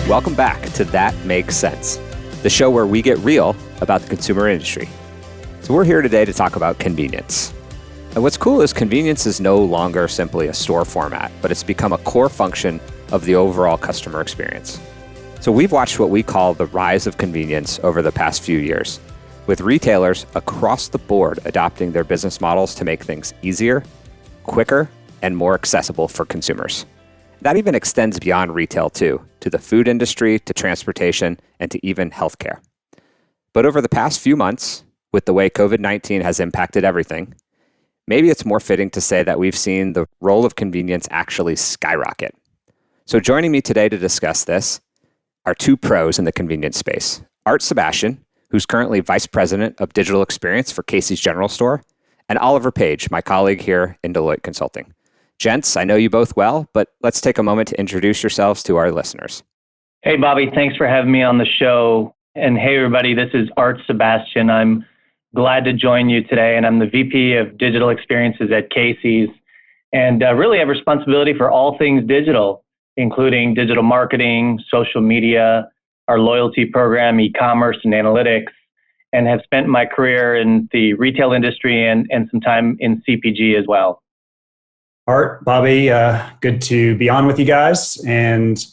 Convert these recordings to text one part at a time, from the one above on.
Welcome back to That Makes Sense, the show where we get real about the consumer industry. So we're here today to talk about convenience. And what's cool is convenience is no longer simply a store format, but it's become a core function of the overall customer experience. So we've watched what we call the rise of convenience over the past few years, with retailers across the board adopting their business models to make things easier, quicker, and more accessible for consumers. That even extends beyond retail too, to the food industry, to transportation, and to even healthcare. But over the past few months, with the way COVID-19 has impacted everything, maybe it's more fitting to say that we've seen the role of convenience actually skyrocket. So joining me today to discuss this are two pros in the convenience space. Art Sebastian, who's currently Vice President of Digital Experience for Casey's General Store, and Oliver Page, my colleague here in Deloitte Consulting. Gents, I know you both well, but let's take a moment to introduce yourselves to our listeners. Hey, Bobby, thanks for having me on the show. And hey, everybody, this is Art Sebastian. I'm glad to join you today, and I'm the VP of Digital Experiences at Casey's, and really have responsibility for all things digital, including digital marketing, social media, our loyalty program, e-commerce, and analytics, and have spent my career in the retail industry and some time in CPG as well. Art, Bobby, good to be on with you guys. And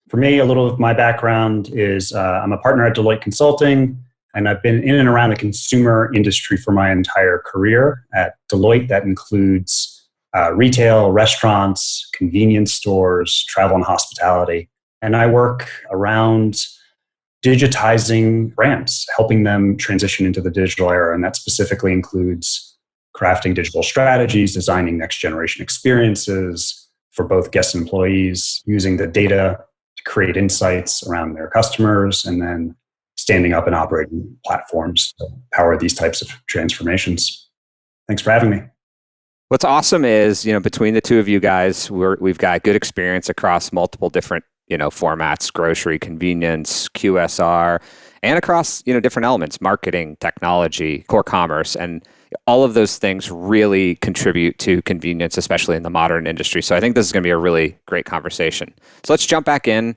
for me, a little of my background is I'm a partner at Deloitte Consulting, and I've been in and around the consumer industry for my entire career. At Deloitte, that includes retail, restaurants, convenience stores, travel and hospitality. And I work around digitizing brands, helping them transition into the digital era. And that specifically includes crafting digital strategies, designing next generation experiences for both guests and employees, using the data to create insights around their customers, and then standing up and operating platforms to power these types of transformations. Thanks for having me. What's awesome is, between the two of you guys, we've got good experience across multiple different, formats, grocery, convenience, QSR, and across, different elements, marketing, technology, core commerce, and all of those things really contribute to convenience, especially in the modern industry. So I think this is going to be a really great conversation. So let's jump back in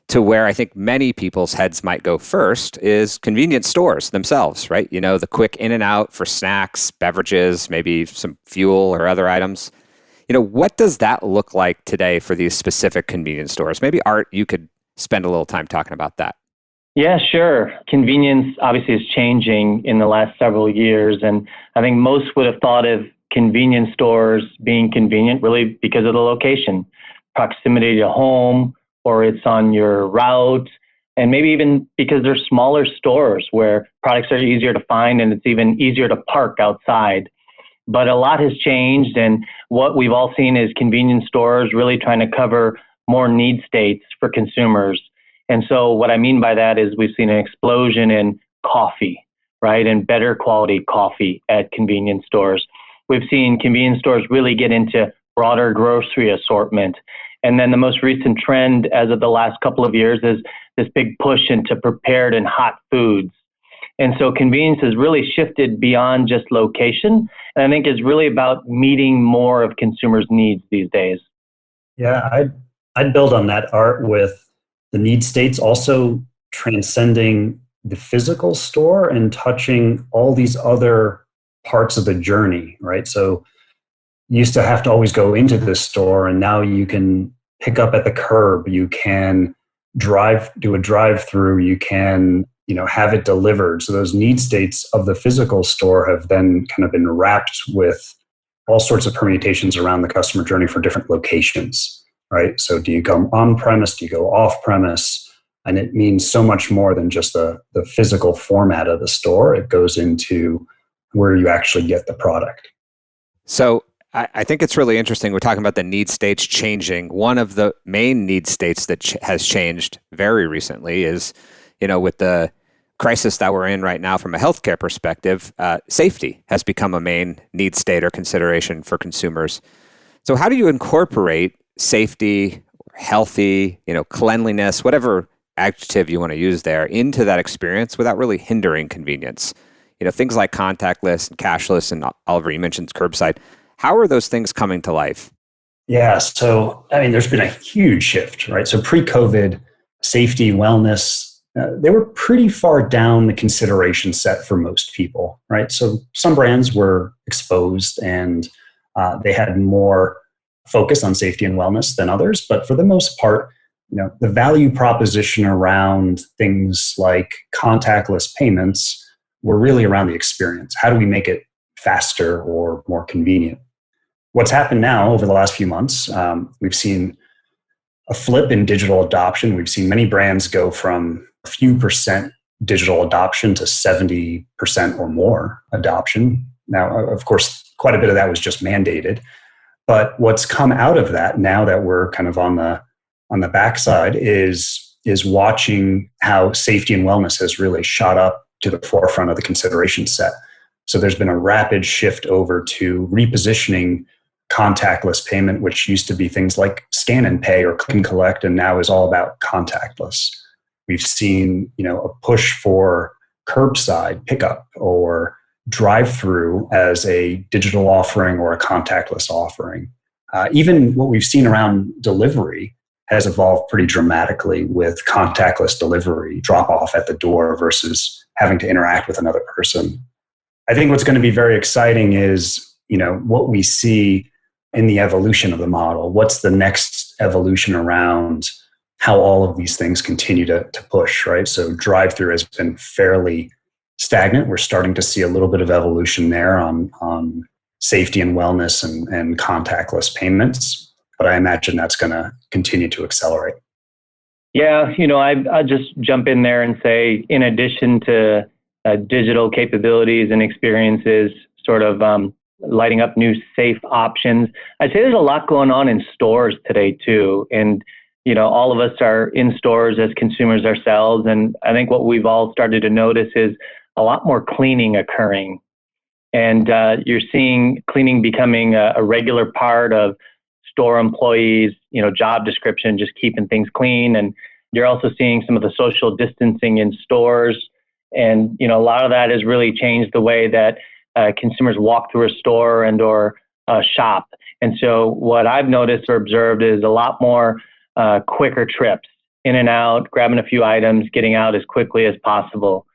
to where I think many people's heads might go first is convenience stores themselves, right? The quick in and out for snacks, beverages, maybe some fuel or other items. What does that look like today for these specific convenience stores? Maybe Art, you could spend a little time talking about that. Yeah, sure. Convenience obviously is changing in the last several years. And I think most would have thought of convenience stores being convenient really because of the location, proximity to home, or it's on your route, and maybe even because they're smaller stores where products are easier to find and it's even easier to park outside. But a lot has changed, and what we've all seen is convenience stores really trying to cover more need states for consumers. And so what I mean by that is we've seen an explosion in coffee, right? And better quality coffee at convenience stores. We've seen convenience stores really get into broader grocery assortment. And then the most recent trend as of the last couple of years is this big push into prepared and hot foods. And so convenience has really shifted beyond just location. And I think it's really about meeting more of consumers' needs these days. Yeah, I'd build on that, Art, with the need states also transcending the physical store and touching all these other parts of the journey, right? So you used to have to always go into the store, and now you can pick up at the curb, you can do a drive-through, you can, have it delivered. So those need states of the physical store have then kind of been wrapped with all sorts of permutations around the customer journey for different locations. Right? So do you go on-premise? Do you go off-premise? And it means so much more than just the physical format of the store. It goes into where you actually get the product. So I think it's really interesting. We're talking about the need states changing. One of the main need states that has changed very recently is, with the crisis that we're in right now from a healthcare perspective, safety has become a main need state or consideration for consumers. So how do you incorporate safety, healthy, cleanliness, whatever adjective you want to use there, into that experience without really hindering convenience? Things like contactless and cashless, and Oliver, you mentioned curbside. How are those things coming to life? Yeah, so there's been a huge shift, right? So pre-COVID, safety, wellness, they were pretty far down the consideration set for most people, right? So some brands were exposed and they had more focus on safety and wellness than others. But for the most part, the value proposition around things like contactless payments were really around the experience. How do we make it faster or more convenient? What's happened now over the last few months, we've seen a flip in digital adoption. We've seen many brands go from a few percent digital adoption to 70% or more adoption. Now, of course, quite a bit of that was just mandated. But what's come out of that now that we're kind of on the backside is watching how safety and wellness has really shot up to the forefront of the consideration set. So there's been a rapid shift over to repositioning contactless payment, which used to be things like scan and pay or click and collect, and now is all about contactless. We've seen, a push for curbside pickup or drive-through as a digital offering or a contactless offering. Even what we've seen around delivery has evolved pretty dramatically with contactless delivery, drop off at the door versus having to interact with another person. I think what's going to be very exciting is, what we see in the evolution of the model. What's the next evolution around how all of these things continue to push, right? So drive-through has been fairly stagnant. We're starting to see a little bit of evolution there on safety and wellness and contactless payments. But I imagine that's going to continue to accelerate. Yeah, I'll just jump in there and say, in addition to digital capabilities and experiences, sort of lighting up new safe options, I'd say there's a lot going on in stores today too. And, all of us are in stores as consumers ourselves. And I think what we've all started to notice is a lot more cleaning occurring. And you're seeing cleaning becoming a regular part of store employees, job description, just keeping things clean. And you're also seeing some of the social distancing in stores. And, a lot of that has really changed the way that consumers walk through a store and or shop. And so what I've noticed or observed is a lot more quicker trips in and out, grabbing a few items, getting out as quickly as possible.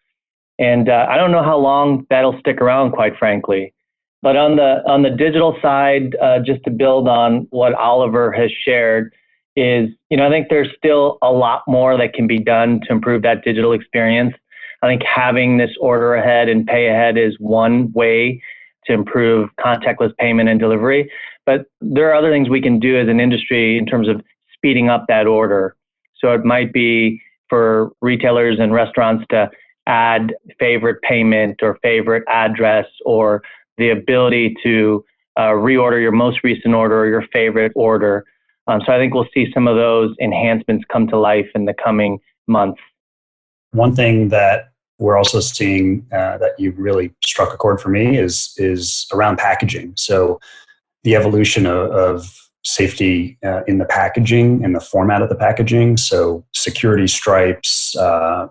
And I don't know how long that'll stick around, quite frankly. But on the digital side, just to build on what Oliver has shared, is I think there's still a lot more that can be done to improve that digital experience. I think having this order ahead and pay ahead is one way to improve contactless payment and delivery. But there are other things we can do as an industry in terms of speeding up that order. So it might be for retailers and restaurants to add favorite payment or favorite address, or the ability to reorder your most recent order or your favorite order. So I think we'll see some of those enhancements come to life in the coming months. One thing that we're also seeing that you really struck a chord for me is around packaging. So the evolution of safety in the packaging and the format of the packaging. So security stripes,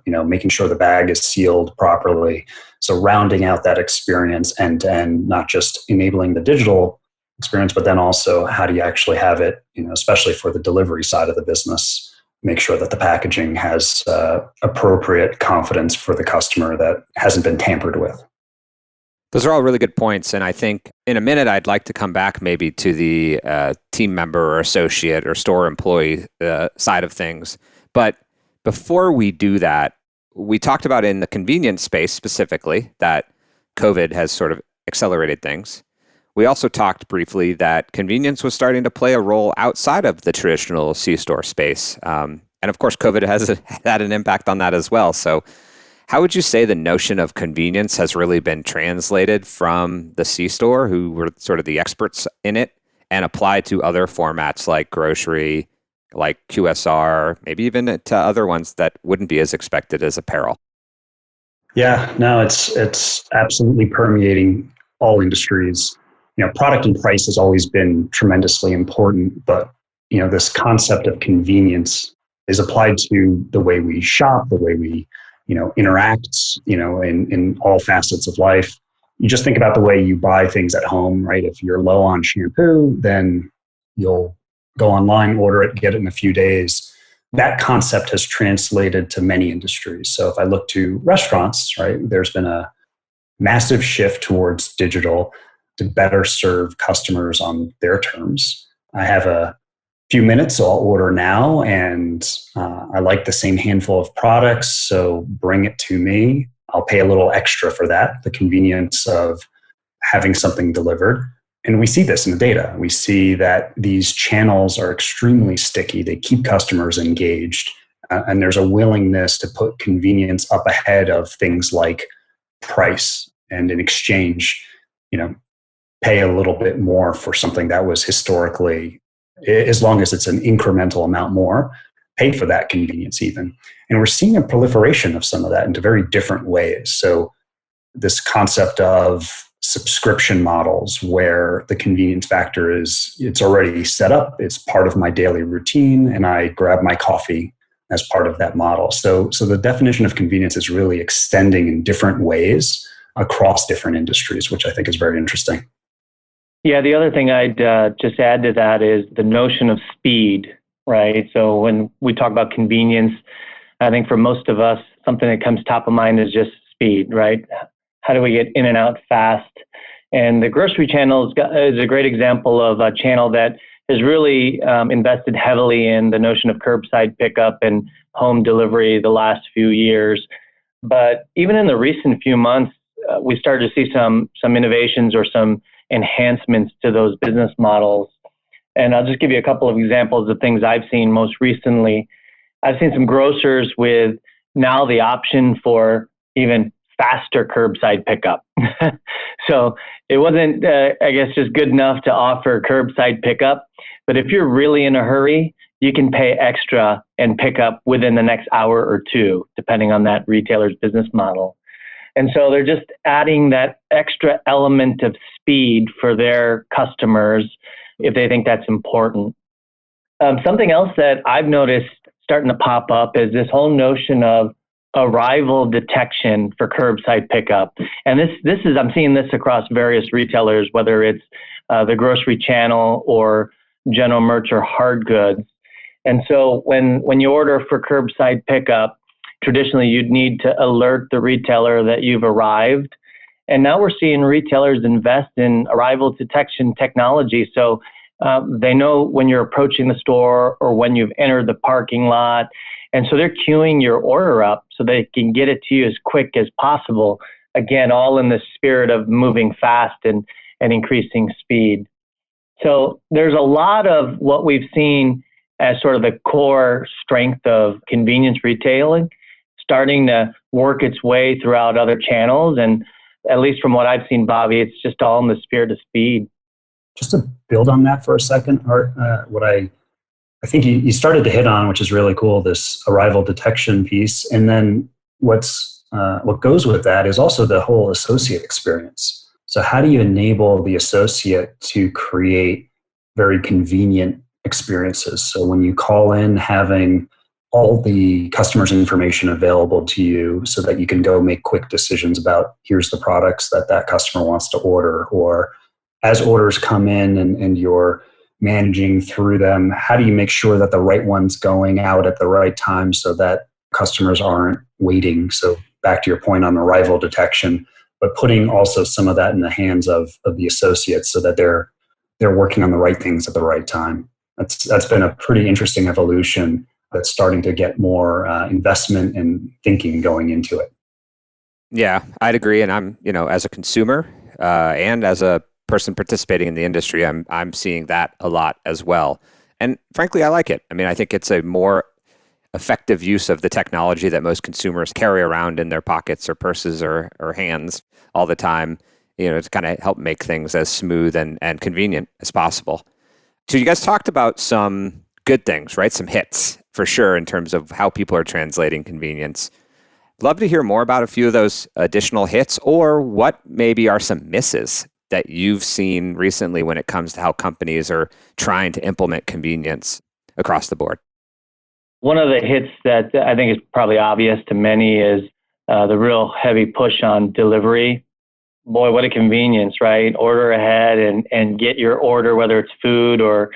making sure the bag is sealed properly. So rounding out that experience and not just enabling the digital experience, but then also how do you actually have it, especially for the delivery side of the business, make sure that the packaging has appropriate confidence for the customer that hasn't been tampered with. Those are all really good points. And I think in a minute, I'd like to come back maybe to the team member or associate or store employee side of things. But before we do that, we talked about in the convenience space specifically that COVID has sort of accelerated things. We also talked briefly that convenience was starting to play a role outside of the traditional C-store space. And of course, COVID has had an impact on that as well. So how would you say the notion of convenience has really been translated from the C-store, who were sort of the experts in it, and applied to other formats like grocery, like QSR, maybe even to other ones that wouldn't be as expected as apparel? Yeah, no, it's absolutely permeating all industries. Product and price has always been tremendously important, but this concept of convenience is applied to the way we shop, the way we interact, in all facets of life. You just think about the way you buy things at home, right? If you're low on shampoo, then you'll go online, order it, get it in a few days. that concept has translated to many industries. So if I look to restaurants, right, there's been a massive shift towards digital to better serve customers on their terms. I have a few minutes, so I'll order now, and I like the same handful of products, so bring it to me. I'll pay a little extra for that, the convenience of having something delivered. And we see this in the data. We see that these channels are extremely sticky. They keep customers engaged, and there's a willingness to put convenience up ahead of things like price, and in exchange, pay a little bit more for something that was historically, as long as it's an incremental amount more, pay for that convenience even. And we're seeing a proliferation of some of that into very different ways. So this concept of subscription models where the convenience factor is, it's already set up, it's part of my daily routine, and I grab my coffee as part of that model. So the definition of convenience is really extending in different ways across different industries, which I think is very interesting. Yeah, the other thing I'd just add to that is the notion of speed, right? So when we talk about convenience, I think for most of us, something that comes top of mind is just speed, right? How do we get in and out fast? And the grocery channel is a great example of a channel that has really invested heavily in the notion of curbside pickup and home delivery the last few years. But even in the recent few months, we started to see some innovations or some enhancements to those business models. And I'll just give you a couple of examples of things I've seen most recently. I've seen some grocers with now the option for even faster curbside pickup. So it wasn't, I guess, just good enough to offer curbside pickup. But if you're really in a hurry, you can pay extra and pick up within the next hour or two, depending on that retailer's business model. And so they're just adding that extra element of speed for their customers if they think that's important. Something else that I've noticed starting to pop up is this whole notion of arrival detection for curbside pickup. And this is, I'm seeing this across various retailers, whether it's the grocery channel or general merch or hard goods. And so when you order for curbside pickup, traditionally you'd need to alert the retailer that you've arrived. And now we're seeing retailers invest in arrival detection technology. So they know when you're approaching the store or when you've entered the parking lot. And so they're queuing your order up so they can get it to you as quick as possible. Again, all in the spirit of moving fast and increasing speed. So there's a lot of what we've seen as sort of the core strength of convenience retailing starting to work its way throughout other channels. And at least from what I've seen, Bobby, it's just all in the spirit of speed. Just to build on that for a second, Art, what I think you started to hit on, which is really cool, this arrival detection piece. And then what goes with that is also the whole associate experience. So how do you enable the associate to create very convenient experiences? So when you call in, having all the customer's information available to you so that you can go make quick decisions about here's the products that customer wants to order, or as orders come in and you're managing through them, how do you make sure that the right one's going out at the right time so that customers aren't waiting? So back to your point on arrival detection, but putting also some of that in the hands of the associates so that they're working on the right things at the right time. That's been a pretty interesting evolution that's starting to get more investment and thinking going into it. Yeah, I'd agree. And I'm, as a consumer and as a person participating in the industry, I'm seeing that a lot as well. And frankly, I like it. I mean, I think it's a more effective use of the technology that most consumers carry around in their pockets or purses or hands all the time, to kind of help make things as smooth and convenient as possible. So you guys talked about some good things, right? Some hits for sure in terms of how people are translating convenience. Love to hear more about a few of those additional hits, or what maybe are some misses that you've seen recently when it comes to how companies are trying to implement convenience across the board. One of the hits that I think is probably obvious to many is the real heavy push on delivery. Boy, what a convenience, right? Order ahead and get your order, whether it's food or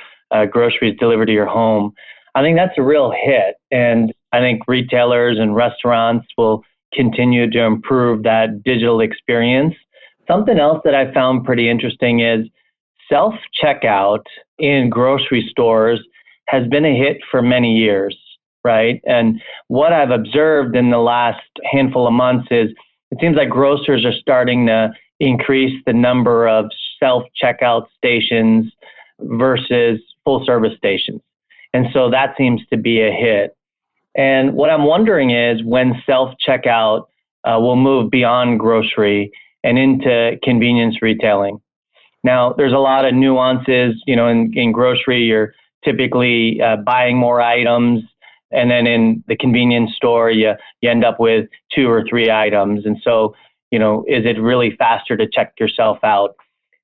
groceries, delivered to your home. I think that's a real hit. And I think retailers and restaurants will continue to improve that digital experience. Something else that I found pretty interesting is self-checkout in grocery stores has been a hit for many years, right? And what I've observed in the last handful of months is it seems like grocers are starting to increase the number of self-checkout stations versus full-service stations. And so that seems to be a hit. And what I'm wondering is when self-checkout will move beyond grocery and into convenience retailing. Now, there's a lot of nuances, in grocery, you're typically buying more items. And then in the convenience store, you end up with 2 or 3 items. And so, is it really faster to check yourself out?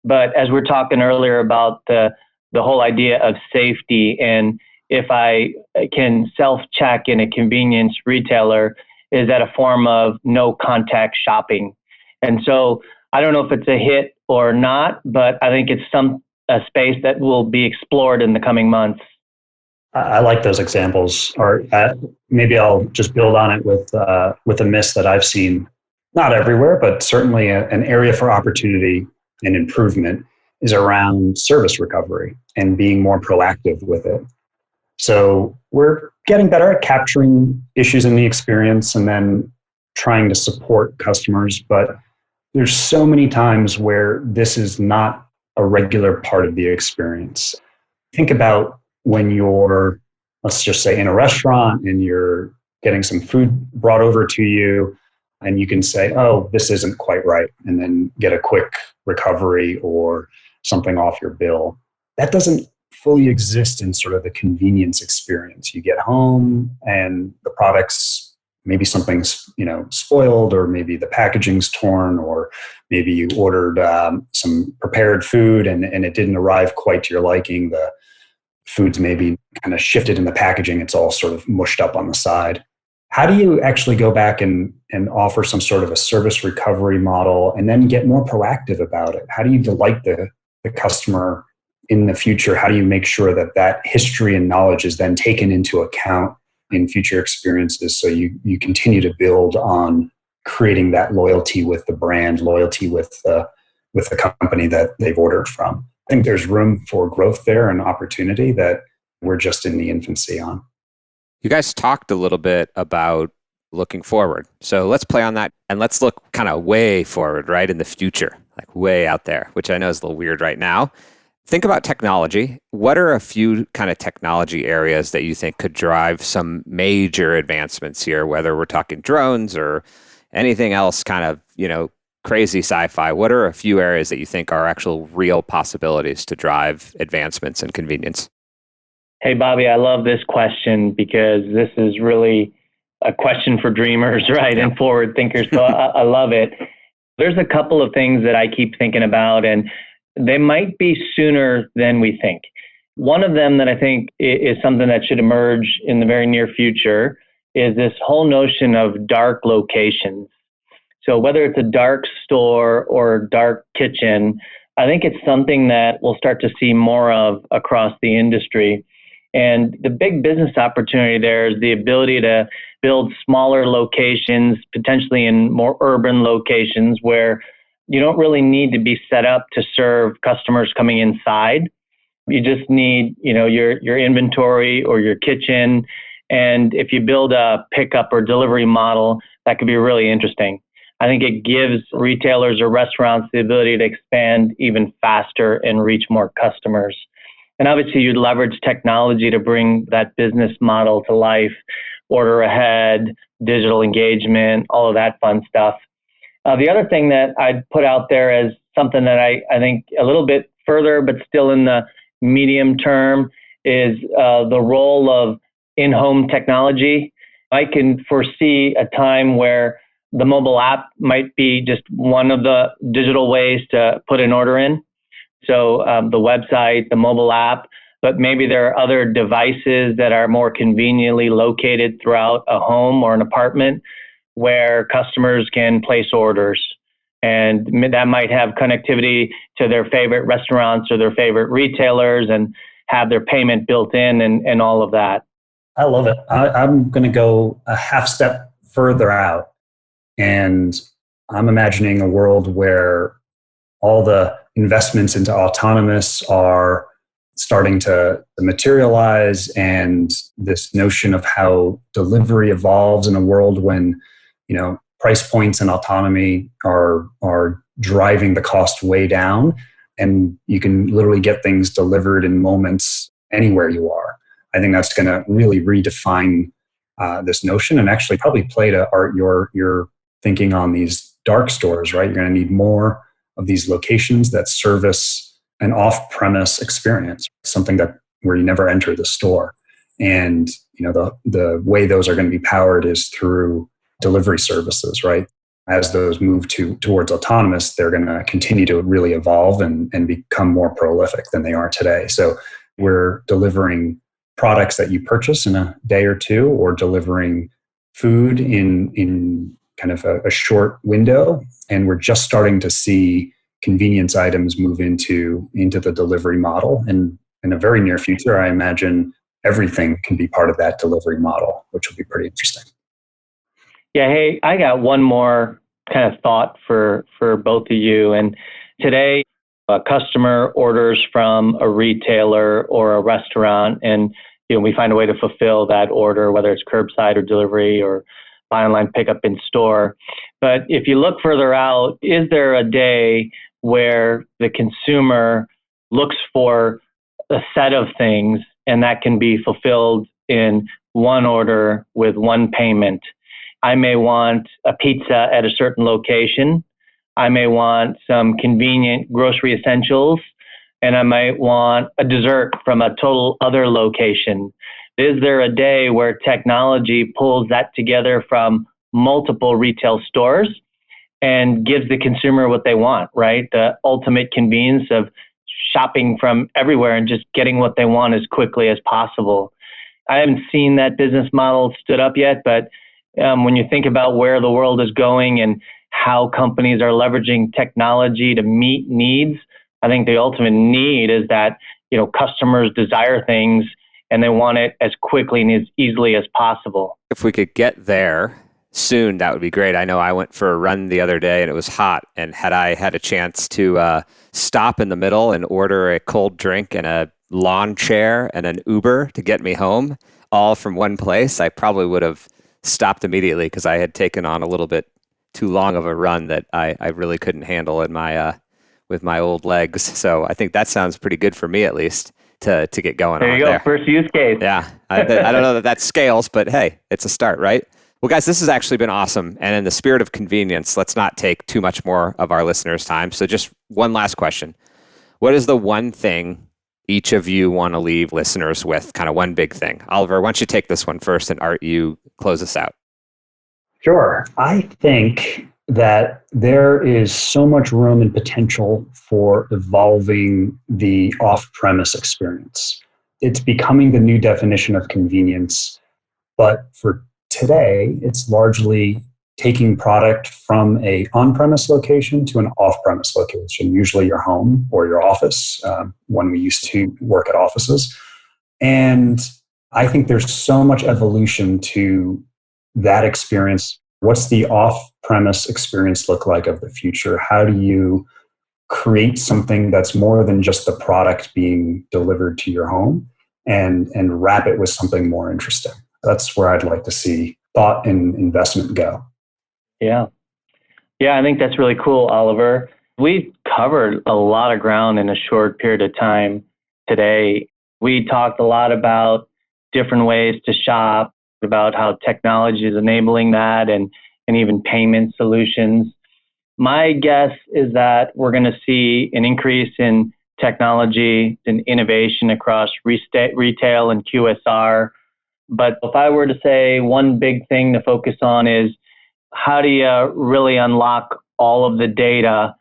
But as we're talking earlier about the whole idea of safety, and if I can self-check in a convenience retailer, is that a form of no contact shopping? And so I don't know if it's a hit or not, but I think it's a space that will be explored in the coming months. I like those examples. Or maybe I'll just build on it with a miss that I've seen, not everywhere, but certainly an area for opportunity and improvement is around service recovery and being more proactive with it. So we're getting better at capturing issues in the experience and then trying to support customers. But there's so many times where this is not a regular part of the experience. Think about when you're, let's just say, in a restaurant and you're getting some food brought over to you, and you can say, oh, this isn't quite right, and then get a quick recovery or something off your bill. That doesn't fully exist in sort of the convenience experience. You get home and the product's, maybe something's spoiled, or maybe the packaging's torn, or maybe you ordered some prepared food and it didn't arrive quite to your liking. The food's maybe kind of shifted in the packaging. It's all sort of mushed up on the side. How do you actually go back and offer some sort of a service recovery model and then get more proactive about it? How do you delight the customer in the future? How do you make sure that history and knowledge is then taken into account in future experiences, so you continue to build on creating that loyalty with the brand, loyalty with the company that they've ordered from? I think there's room for growth there and opportunity that we're just in the infancy on. You guys talked a little bit about looking forward. So let's play on that and let's look kind of way forward, right, in the future, like way out there, which I know is a little weird right now. Think about technology. What are a few kind of technology areas that you think could drive some major advancements here, whether we're talking drones or anything else kind of, crazy sci-fi? What are a few areas that you think are actual real possibilities to drive advancements in convenience? Hey, Bobby, I love this question because this is really a question for dreamers, right? Yeah. And forward thinkers. So I love it. There's a couple of things that I keep thinking about, and they might be sooner than we think. One of them that I think is something that should emerge in the very near future is this whole notion of dark locations. So whether it's a dark store or a dark kitchen, I think it's something that we'll start to see more of across the industry. And the big business opportunity there is the ability to build smaller locations, potentially in more urban locations where you don't really need to be set up to serve customers coming inside. You just need, your inventory or your kitchen. And if you build a pickup or delivery model, that could be really interesting. I think it gives retailers or restaurants the ability to expand even faster and reach more customers. And obviously, you'd leverage technology to bring that business model to life, order ahead, digital engagement, all of that fun stuff. The other thing that I'd put out there as something that I think a little bit further, but still in the medium term, is the role of in-home technology. I can foresee a time where the mobile app might be just one of the digital ways to put an order in. So the website, the mobile app, but maybe there are other devices that are more conveniently located throughout a home or an apartment where customers can place orders. And that might have connectivity to their favorite restaurants or their favorite retailers and have their payment built in and all of that. I love it. I'm going to go a half step further out. And I'm imagining a world where all the investments into autonomous are starting to materialize, and this notion of how delivery evolves in a world when, price points and autonomy are driving the cost way down, and you can literally get things delivered in moments anywhere you are. I think that's going to really redefine this notion, and actually probably play to Art your thinking on these dark stores, right? You're going to need more of these locations that service an off-premise experience, something that where you never enter the store. And the way those are going to be powered is through delivery services, right? As those move towards autonomous, they're going to continue to really evolve and become more prolific than they are today. So we're delivering products that you purchase in a day or two, or delivering food in kind of a short window. And we're just starting to see convenience items move into the delivery model. And in a very near future, I imagine everything can be part of that delivery model, which will be pretty interesting. Yeah, hey, I got one more kind of thought for both of you. And today, a customer orders from a retailer or a restaurant, and we find a way to fulfill that order, whether it's curbside or delivery or buy online, pick up in store. But if you look further out, is there a day where the consumer looks for a set of things and that can be fulfilled in one order with one payment? I may want a pizza at a certain location. I may want some convenient grocery essentials, and I might want a dessert from a total other location. Is there a day where technology pulls that together from multiple retail stores and gives the consumer what they want, right? The ultimate convenience of shopping from everywhere and just getting what they want as quickly as possible. I haven't seen that business model stood up yet, but when you think about where the world is going and how companies are leveraging technology to meet needs, I think the ultimate need is that, customers desire things and they want it as quickly and as easily as possible. If we could get there soon, that would be great. I know I went for a run the other day and it was hot. And had I had a chance to stop in the middle and order a cold drink and a lawn chair and an Uber to get me home, all from one place, I probably would have stopped immediately, because I had taken on a little bit too long of a run that I really couldn't handle in my with my old legs. So I think that sounds pretty good for me, at least, to get going there on you go, there. First use case. Yeah. I don't know that scales, but hey, it's a start, right? Well, guys, this has actually been awesome. And in the spirit of convenience, let's not take too much more of our listeners' time. So just one last question. What is the one thing each of you want to leave listeners with? Kind of one big thing. Oliver, why don't you take this one first, and Art, you close us out. Sure. I think that there is so much room and potential for evolving the off-premise experience. It's becoming the new definition of convenience. But for today, it's largely taking product from a on-premise location to an off-premise location, usually your home or your office, when we used to work at offices. And I think there's so much evolution to that experience. What's the off-premise experience look like of the future? How do you create something that's more than just the product being delivered to your home, and wrap it with something more interesting? That's where I'd like to see thought and investment go. Yeah, I think that's really cool, Oliver. We covered a lot of ground in a short period of time today. We talked a lot about different ways to shop, about how technology is enabling that, and even payment solutions. My guess is that we're going to see an increase in technology and innovation across retail and QSR. But if I were to say one big thing to focus on is, how do you really unlock all of the data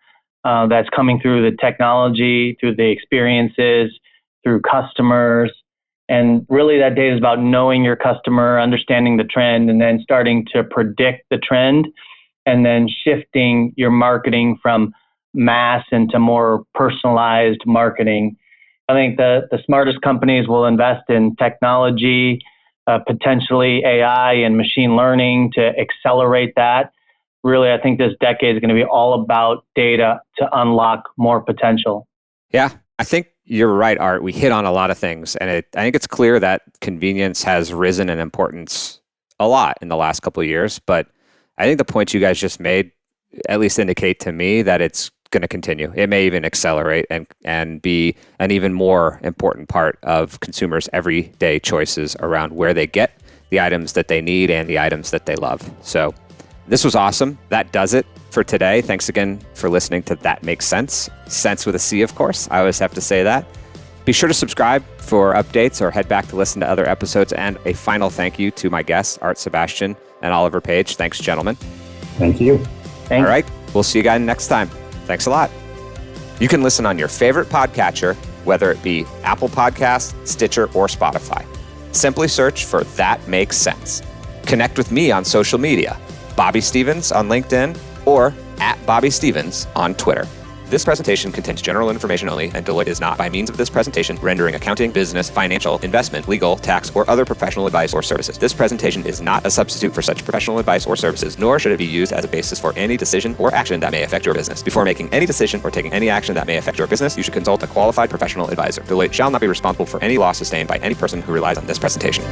that's coming through the technology, through the experiences, through customers? And really that data is about knowing your customer, understanding the trend, and then starting to predict the trend, and then shifting your marketing from mass into more personalized marketing. I think the smartest companies will invest in technology potentially AI and machine learning to accelerate that. Really, I think this decade is going to be all about data to unlock more potential. Yeah, I think you're right, Art. We hit on a lot of things. And I think it's clear that convenience has risen in importance a lot in the last couple of years. But I think the points you guys just made at least indicate to me that it's going to continue. It may even accelerate and be an even more important part of consumers' everyday choices around where they get the items that they need and the items that they love. So this was awesome. That does it for today. Thanks again for listening to That Makes Sense. Sense with a C, of course. I always have to say that. Be sure to subscribe for updates or head back to listen to other episodes. And a final thank you to my guests, Art Sebastian and Oliver Page. Thanks, gentlemen. Thank you. Thanks. All right. We'll see you guys next time. Thanks a lot. You can listen on your favorite podcatcher, whether it be Apple Podcasts, Stitcher, or Spotify. Simply search for That Makes Sense. Connect with me on social media, Bobby Stevens on LinkedIn or @BobbyStevens on Twitter. This presentation contains general information only, and Deloitte is not, by means of this presentation, rendering accounting, business, financial, investment, legal, tax, or other professional advice or services. This presentation is not a substitute for such professional advice or services, nor should it be used as a basis for any decision or action that may affect your business. Before making any decision or taking any action that may affect your business, you should consult a qualified professional advisor. Deloitte shall not be responsible for any loss sustained by any person who relies on this presentation.